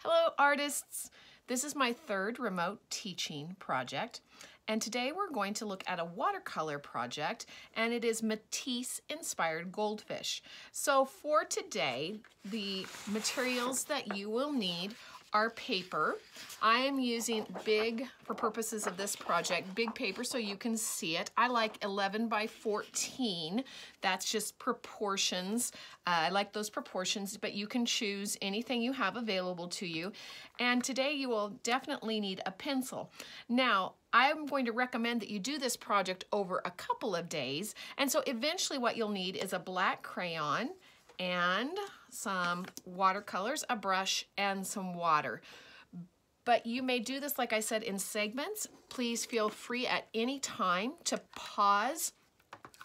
Hello artists! This is my third remote teaching project, and today we're going to look at a watercolor project, and it is Matisse-Inspired Goldfish. So for today, the materials that you will need are paper. I am using big, for purposes of this project, big paper so you can see it. I like 11 by 14. That's just proportions. I like those proportions, but you can choose anything you have available to you. And today you will definitely need a pencil. Now, I'm going to recommend that you do this project over a couple of days. And so eventually what you'll need is a black crayon and some watercolors, a brush, and some water. But you may do this, like I said, in segments. Please feel free at any time to pause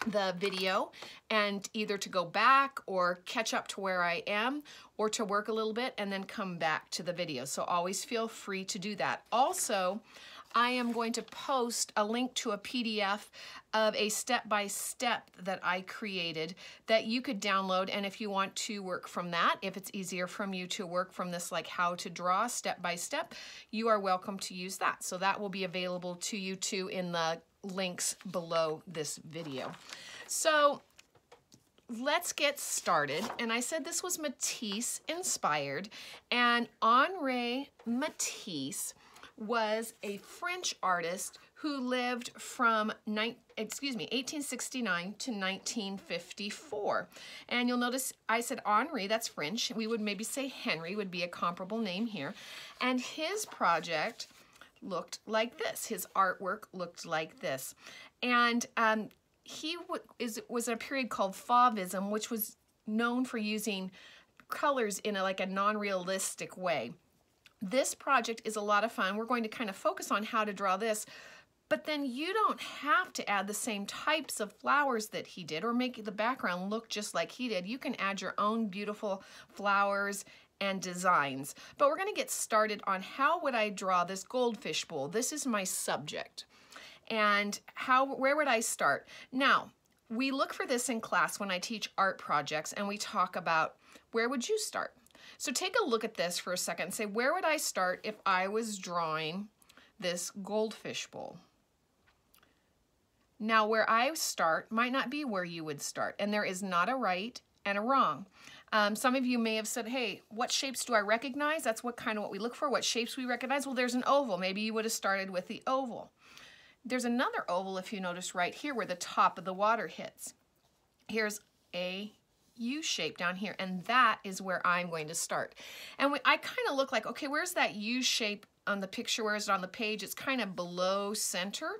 the video and either to go back or catch up to where I am, or to work a little bit and then come back to the video. So always feel free to do that. Also, I am going to post a link to a PDF of a step-by-step that I created that you could download, and if you want to work from that, if it's easier from you to work from this, like how to draw step-by-step, you are welcome to use that. So that will be available to you too in the links below this video. So let's get started. And I said this was Matisse inspired, and Henri Matisse was a French artist who lived from 1869 to 1954. And you'll notice I said Henri, that's French. We would maybe say Henry would be a comparable name here. And his project looked like this. His artwork looked like this. And he was in a period called Fauvism, which was known for using colors in a non-realistic way. This project is a lot of fun. We're going to kind of focus on how to draw this, but then you don't have to add the same types of flowers that he did or make the background look just like he did. You can add your own beautiful flowers and designs. But we're going to get started on how would I draw this goldfish bowl. This is my subject. And where would I start? Now, we look for this in class when I teach art projects, and we talk about where would you start? So take a look at this for a second and say, where would I start if I was drawing this goldfish bowl? Now, where I start might not be where you would start, and there is not a right and a wrong. Some of you may have said, hey, what shapes do I recognize? That's what we look for, what shapes we recognize. Well, there's an oval. Maybe you would have started with the oval. There's another oval, if you notice right here, where the top of the water hits. Here's a U shape down here, and that is where I'm going to start. And I kind of look like, okay, where's that U shape on the picture? Where is it on the page? It's kind of below center.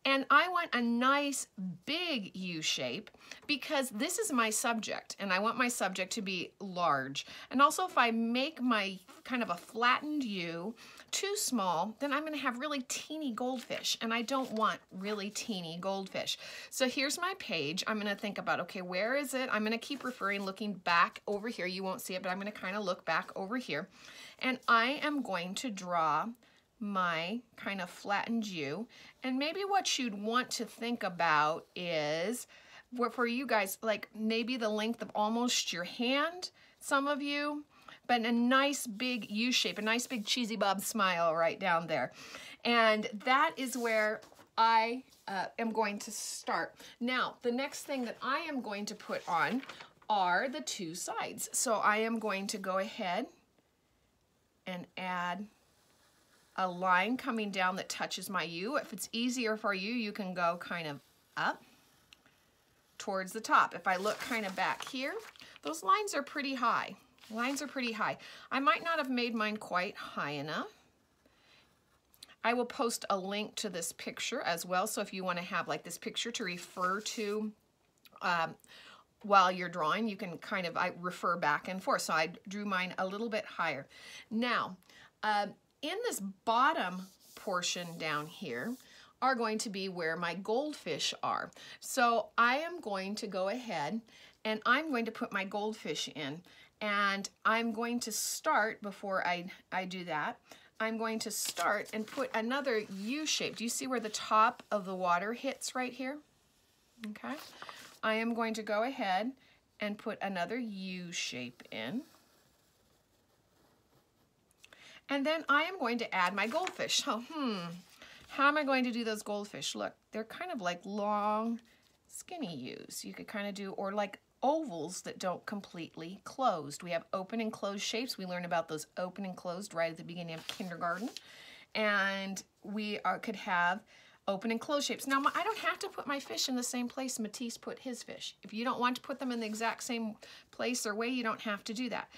And I want a nice big U shape because this is my subject, and I want my subject to be large. And also, if I make my kind of a flattened U too small, then I'm going to have really teeny goldfish, and I don't want really teeny goldfish. So here's my page. I'm going to think about, okay, where is it? I'm going to keep looking back over here. You won't see it, but I'm going to kind of look back over here. And I am going to draw my kind of flattened U. And maybe what you'd want to think about is, for you guys, like maybe the length of almost your hand, some of you, but a nice big U shape, a nice big cheesy Bob smile right down there. And that is where I am going to start. Now, the next thing that I am going to put on are the two sides. So I am going to go ahead and add a line coming down that touches my U. If it's easier for you, you can go kind of up towards the top. If I look kind of back here, those lines are pretty high. Lines are pretty high. I might not have made mine quite high enough. I will post a link to this picture as well, so if you want to have like this picture to refer to while you're drawing, you can kind of refer back and forth. So I drew mine a little bit higher. Now, in this bottom portion down here are going to be where my goldfish are. So I am going to go ahead and I'm going to put my goldfish in, and I'm going to start, before I do that, I'm going to start and put another U shape. Do you see where the top of the water hits right here? Okay. I am going to go ahead and put another U shape in. And then I am going to add my goldfish. So, how am I going to do those goldfish? Look, they're kind of like long, skinny U's. You could kind of do, or like ovals that don't completely closed. We have open and closed shapes. We learn about those open and closed right at the beginning of kindergarten. And we could have open and closed shapes. Now, I don't have to put my fish in the same place Matisse put his fish. If you don't want to put them in the exact same place or way, you don't have to do that.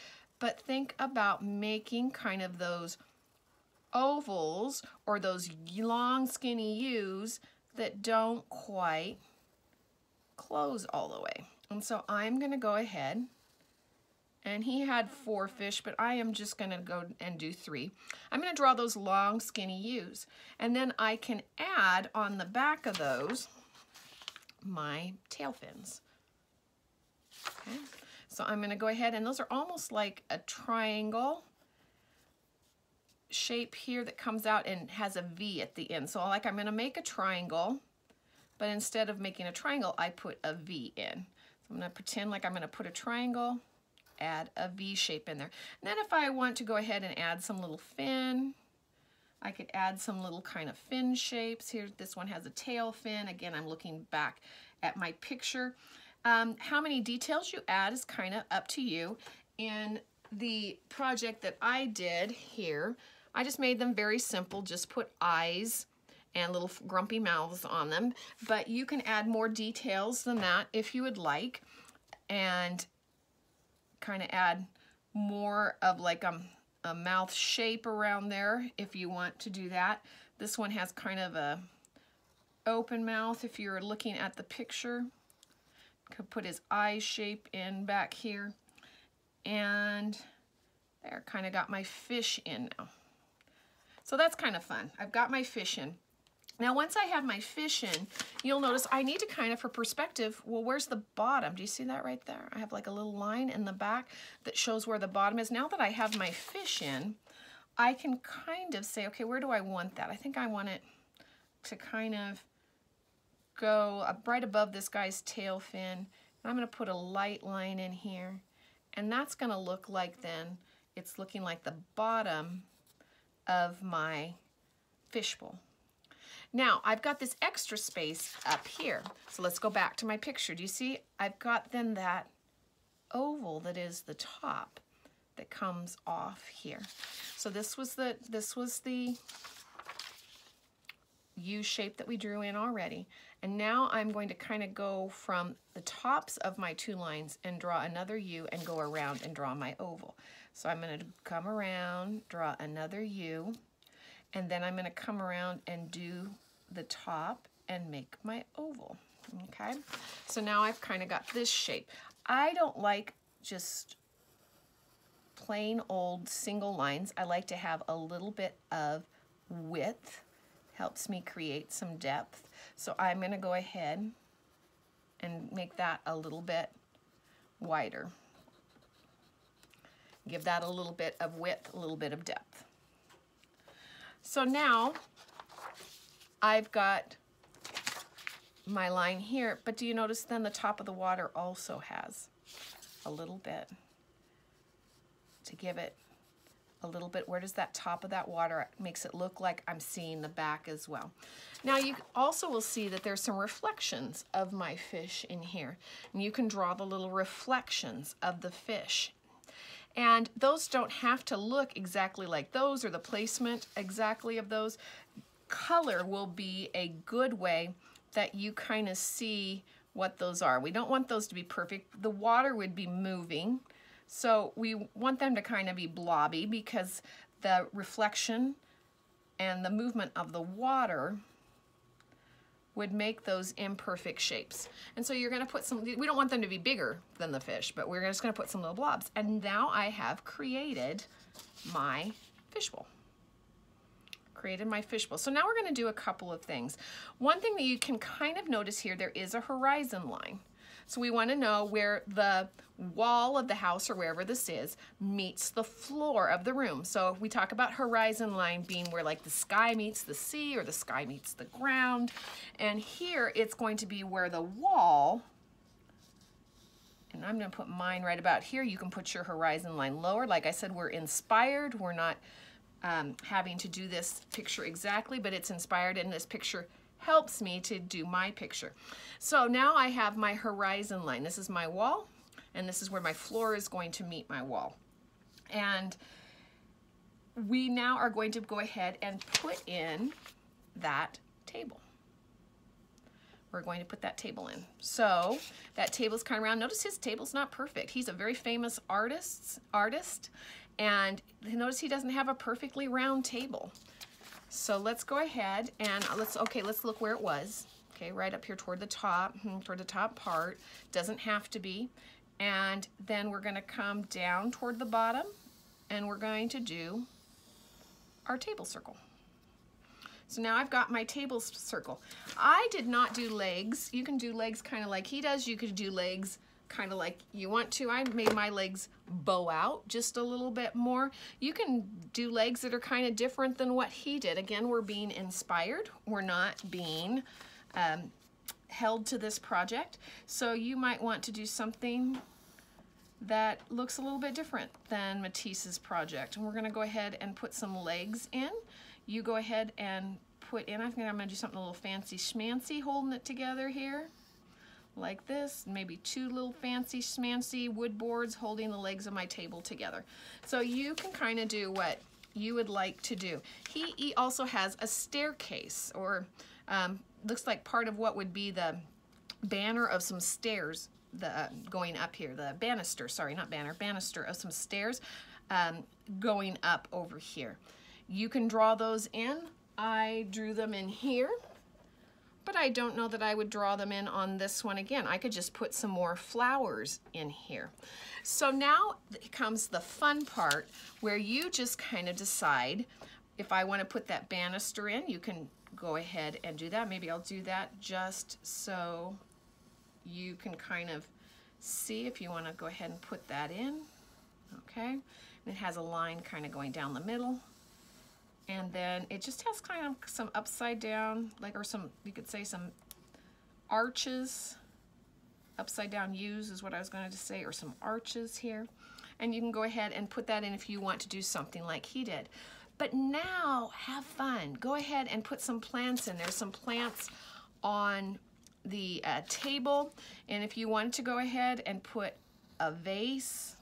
But think about making kind of those ovals or those long, skinny U's that don't quite close all the way. And so I'm going to go ahead, and he had 4 fish, but I am just going to go and do 3. I'm going to draw those long, skinny U's. And then I can add on the back of those my tail fins. Okay, so I'm going to go ahead, and those are almost like a triangle shape here that comes out and has a V at the end. So like I'm going to make a triangle, but instead of making a triangle, I put a V in. So I'm going to pretend like I'm going to put a triangle, add a V shape in there. And then if I want to go ahead and add some little fin, I could add some little kind of fin shapes. Here, this one has a tail fin. Again, I'm looking back at my picture. How many details you add is kind of up to you. In the project that I did here, I just made them very simple, just put eyes and little grumpy mouths on them, but you can add more details than that if you would like, and kind of add more of like a mouth shape around there if you want to do that. This one has kind of a open mouth if you're looking at the picture. Could put his eye shape in back here, and there, kind of got my fish in now. So that's kind of fun. I've got my fish in. Now once I have my fish in, you'll notice I need to kind of, for perspective, well, where's the bottom? Do you see that right there? I have like a little line in the back that shows where the bottom is. Now that I have my fish in, I can kind of say, okay, where do I want that? I think I want it to kind of go right above this guy's tail fin. I'm going to put a light line in here, and that's going to look like, then it's looking like the bottom of my fishbowl. Now I've got this extra space up here, so let's go back to my picture. Do you see I've got then that oval that is the top that comes off here. So this was the U shape that we drew in already. And now I'm going to kind of go from the tops of my 2 lines and draw another U and go around and draw my oval. So I'm going to come around, draw another U, and then I'm going to come around and do the top and make my oval. Okay, so now I've kind of got this shape. I don't like just plain old single lines. I like to have a little bit of width. Helps me create some depth. So I'm going to go ahead and make that a little bit wider. Give that a little bit of width, a little bit of depth. So now I've got my line here, but do you notice then the top of the water also has a little bit to give it a little bit. Where does that top of that water makes it look like I'm seeing the back as well. Now you also will see that there's some reflections of my fish in here, and you can draw the little reflections of the fish. And those don't have to look exactly like those, or the placement exactly of those. Color will be a good way that you kind of see what those are. We don't want those to be perfect. The water would be moving, so we want them to kind of be blobby, because the reflection and the movement of the water would make those imperfect shapes. And so you're going to put some, we don't want them to be bigger than the fish, but we're just going to put some little blobs. And now I have created my fishbowl. So now we're going to do a couple of things. One thing that you can kind of notice here, there is a horizon line. So we want to know where the wall of the house, or wherever this is, meets the floor of the room. So we talk about horizon line being where like the sky meets the sea, or the sky meets the ground. And here it's going to be where the wall, and I'm going to put mine right about here. You can put your horizon line lower. Like I said, we're inspired. We're not having to do this picture exactly, but it's inspired, and this picture helps me to do my picture. So now I have my horizon line. This is my wall, and this is where my floor is going to meet my wall. And we now are going to go ahead and put in that table. We're going to put that table in. So that table's kind of round. Notice his table's not perfect. He's a very famous artist, and notice he doesn't have a perfectly round table. So let's go ahead and let's look where it was. Okay, right up here toward the top part. Doesn't have to be. And then we're going to come down toward the bottom, and we're going to do our table circle. So now I've got my table circle. I did not do legs. You can do legs kind of like he does. You could do legs kind of like you want to. I made my legs bow out just a little bit more. You can do legs that are kind of different than what he did. Again, we're being inspired. We're not being held to this project. So you might want to do something that looks a little bit different than Matisse's project. And we're going to go ahead and put some legs in. You go ahead and put in, I'm going to do something a little fancy schmancy, holding it together here like this. Maybe two little fancy schmancy wood boards holding the legs of my table together. So you can kind of do what you would like to do. He also has a staircase, or looks like part of what would be the banner of some stairs going up here. The banister, sorry, not banner, banister of some stairs going up over here. You can draw those in. I drew them in here, but I don't know that I would draw them in on this one again. I could just put some more flowers in here. So now comes the fun part where you just kind of decide if I want to put that banister in. You can go ahead and do that. Maybe I'll do that just so you can kind of see if you want to go ahead and put that in. Okay, and it has a line kind of going down the middle. And then it just has kind of some upside down, or some, you could say some arches, upside down U's is what I was going to say, or some arches here. And you can go ahead and put that in if you want to do something like he did. But now, have fun. Go ahead and put some plants in. There's some plants on the table. And if you want to go ahead and put a vase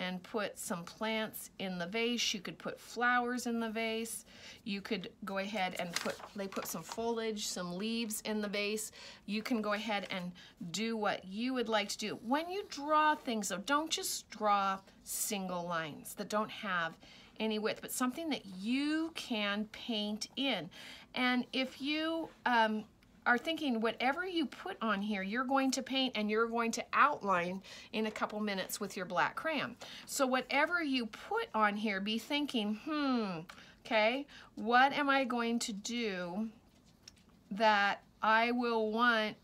and put some plants in the vase, you could put flowers in the vase. You could go ahead and put some foliage, some leaves in the vase. You can go ahead and do what you would like to do. When you draw things, though, don't just draw single lines that don't have any width, but something that you can paint in. And if you are thinking whatever you put on here, you're going to paint and you're going to outline in a couple minutes with your black crayon. So whatever you put on here, be thinking, okay, what am I going to do that I will want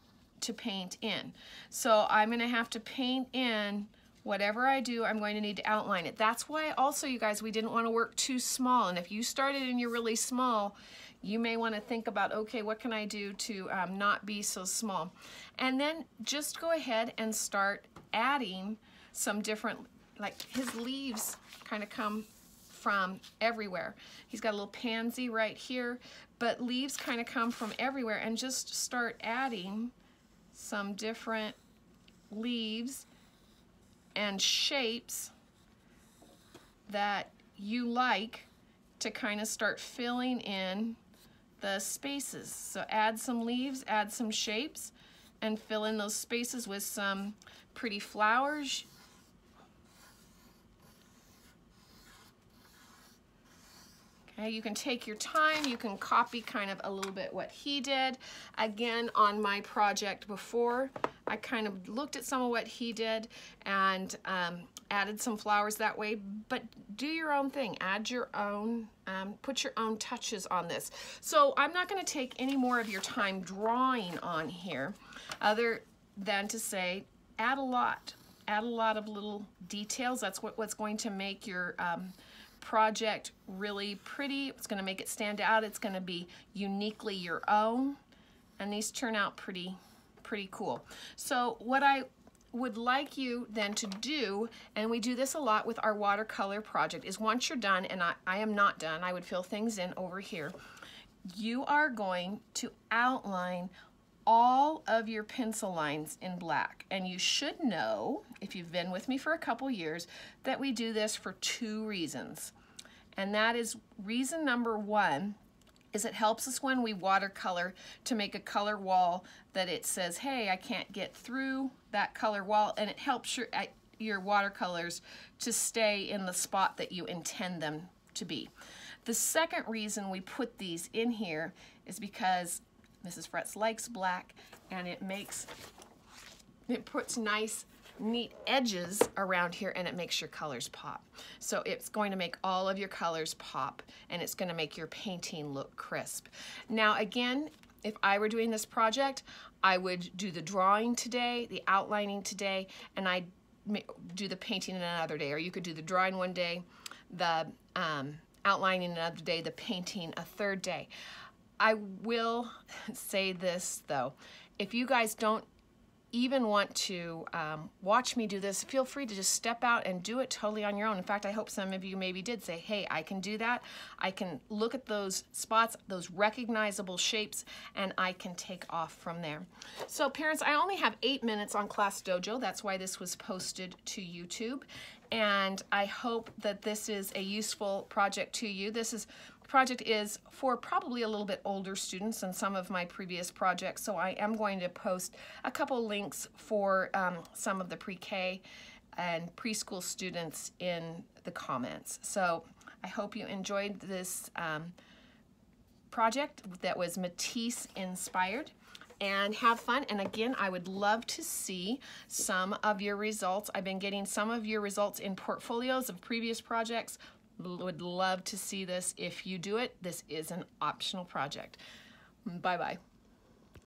to paint in? So I'm going to have to paint in whatever I do. I'm going to need to outline it. That's why also, you guys, we didn't want to work too small. And if you started and you're really small, you may want to think about, okay, what can I do to not be so small? And then just go ahead and start adding some different, like his leaves kind of come from everywhere. He's got a little pansy right here, but leaves kind of come from everywhere, and just start adding some different leaves and shapes that you like to kind of start filling in the spaces. So add some leaves, add some shapes, and fill in those spaces with some pretty flowers. Okay, you can take your time, you can copy kind of a little bit what he did. Again, on my project before, I kind of looked at some of what he did and added some flowers that way, but do your own thing. Add your own, put your own touches on this. So I'm not going to take any more of your time drawing on here, other than to say add a lot of little details. That's what's going to make your project really pretty. It's going to make it stand out. It's going to be uniquely your own, and these turn out pretty cool. So what I would like you then to do, and we do this a lot with our watercolor project, is once you're done, and I am not done, I would fill things in over here, you are going to outline all of your pencil lines in black. And you should know, if you've been with me for a couple years, that we do this for 2 reasons. And that is, reason number 1 is it helps us when we watercolor to make a color wall that it says, hey, I can't get through that color wall, and it helps your watercolors to stay in the spot that you intend them to be. The second reason we put these in here is because Mrs. Fretz likes black, and it puts nice, neat edges around here, and it makes your colors pop. So it's going to make all of your colors pop, and it's going to make your painting look crisp. Now again, if I were doing this project, I would do the drawing today, the outlining today, and I'd do the painting another day. Or you could do the drawing one day, the outlining another day, the painting a third day. I will say this though, if you guys don't even want to watch me do this, feel free to just step out and do it totally on your own. In fact, I hope some of you maybe did say, hey, I can do that. I can look at those spots, those recognizable shapes, and I can take off from there. So parents, I only have 8 minutes on Class Dojo. That's why this was posted to YouTube. And I hope that this is a useful project to you. This project is for probably a little bit older students than some of my previous projects, so I am going to post a couple links for some of the pre-K and preschool students in the comments. So I hope you enjoyed this project that was Matisse-inspired, and have fun. And again, I would love to see some of your results. I've been getting some of your results in portfolios of previous projects. Would love to see this. If you do it, this is an optional project. Bye-bye.